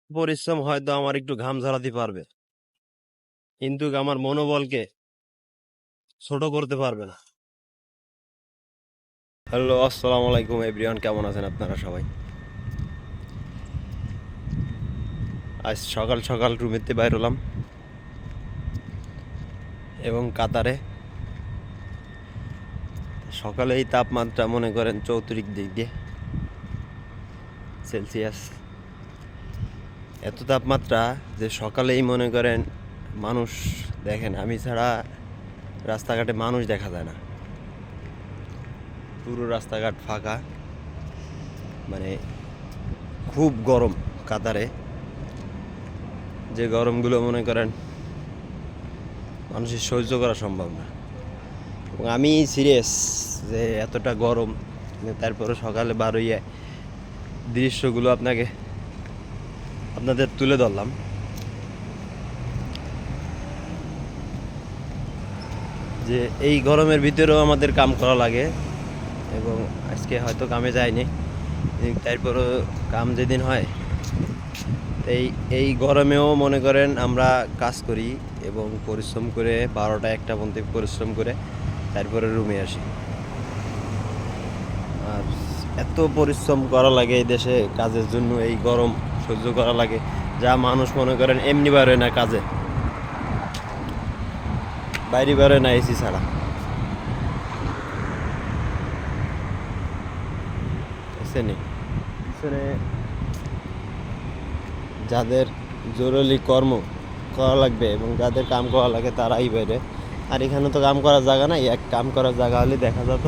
পরিশ্রম হয়তো আমার একটু ঘাম ঝরাতে পারবে, কিন্তু আমার মনোবলকে ছোট করতে পারবে না। হ্যালো, আসসালামু আলাইকুম এভরিওয়ান, কেমন আছেন আপনারা সবাই? আজ সকাল সকাল রুমেতে বাইর হলাম এবং কাতারে সকালে এই তাপমাত্রা মনে করেন 34 ডিগ্রি সেলসিয়াস। এত তাপমাত্রা যে সকালেই মনে করেন মানুষ, দেখেন আমি ছাড়া রাস্তাঘাটে মানুষ দেখা যায় না, পুরো রাস্তাঘাট ফাঁকা। মানে খুব গরম কাতারে, যে গরমগুলো মনে করেন মানুষের সহ্য করা সম্ভব না। এবং আমি সিরিয়াস যে এতটা গরম, তারপরে সকালে বার হইয়া দৃশ্যগুলো আপনাদের তুলে ধরলাম। যে এই গরমের ভিতরেও আমাদের কাম করা লাগে, এবং আজকে হয়তো কামে যায়নি, তারপরও কাম যেদিন হয় এই গরমেও মনে করেন আমরা কাজ করি এবং পরিশ্রম করে 12টা-1টা পর্যন্ত পরিশ্রম করে তারপরে রুমে আসি। আর এত পরিশ্রম করা লাগে এই দেশে কাজের জন্য, এই গরম সহ্য করা লাগে যা মানুষ মনে করেন এমনি বেরোয় না কাজে, বাইরে বেরোয় না এসি ছাড়া। বুঝছেন? পিছনে যাদের জরুরি কর্ম করা লাগবে এবং যাদের কাম করা লাগে তারাই বাইরে। আর এখানে তো কাম করার জায়গা নাই, এক কাম করার জায়গা হলে দেখা যেত।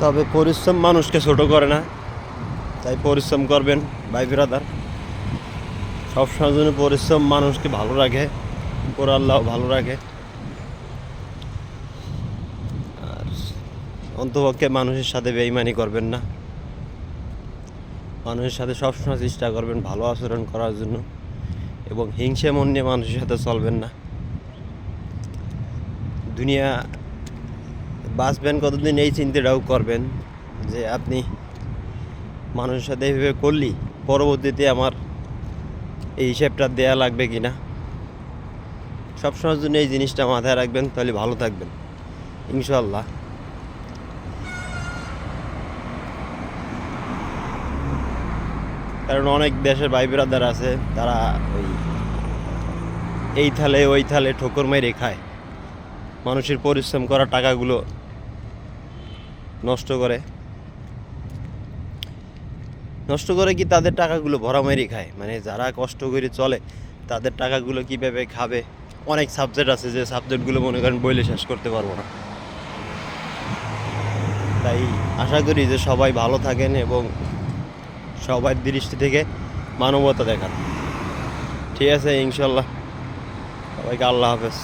তবে পরিশ্রম মানুষকে ছোট করে না, তাই পরিশ্রম করবেন ভাই ব্রাদার। সবসময় জন্য পরিশ্রম মানুষকে ভালো রাখে, উপর আল্লাহ ভালো রাখে। আর অন্তপক্ষে মানুষের সাথে বেইমানি করবেন না, মানুষের সাথে সবসময় চেষ্টা করবেন ভালো আচরণ করার জন্য, এবং হিংসে মন নিয়ে মানুষের সাথে চলবেন না। দুনিয়া বাঁচবেন কতদিন এই চিন্তাটাও করবেন যে আপনি মানুষের সাথে এইভাবে করলি পরবর্তীতে আমার এই হিসেবটা দেয়া লাগবে কি না। সবসময়ের জন্য এই জিনিসটা মাথায় রাখবেন, তাহলে ভালো থাকবেন ইনশাল্লাহ। কারণ অনেক দেশের ভাই ব্রাদার আছে, তারা ওই এই থালে ওই থালে ঠোকর মেরে খায়, মানুষের পরিশ্রম করা টাকাগুলো নষ্ট করে কি তাদের টাকাগুলো ভরা মেরে খায়। মানে যারা কষ্ট করে চলে তাদের টাকাগুলো কীভাবে খাবে, অনেক সাবজেক্ট আছে যে সাবজেক্টগুলো মনে করেন বইলে শেষ করতে পারবো না। তাই আশা করি যে সবাই ভালো থাকেন এবং সবার দৃষ্টি থেকে মানবতা দেখান। ঠিক আছে, ইনশাল্লাহ। সবাইকে আল্লাহ হাফেজ।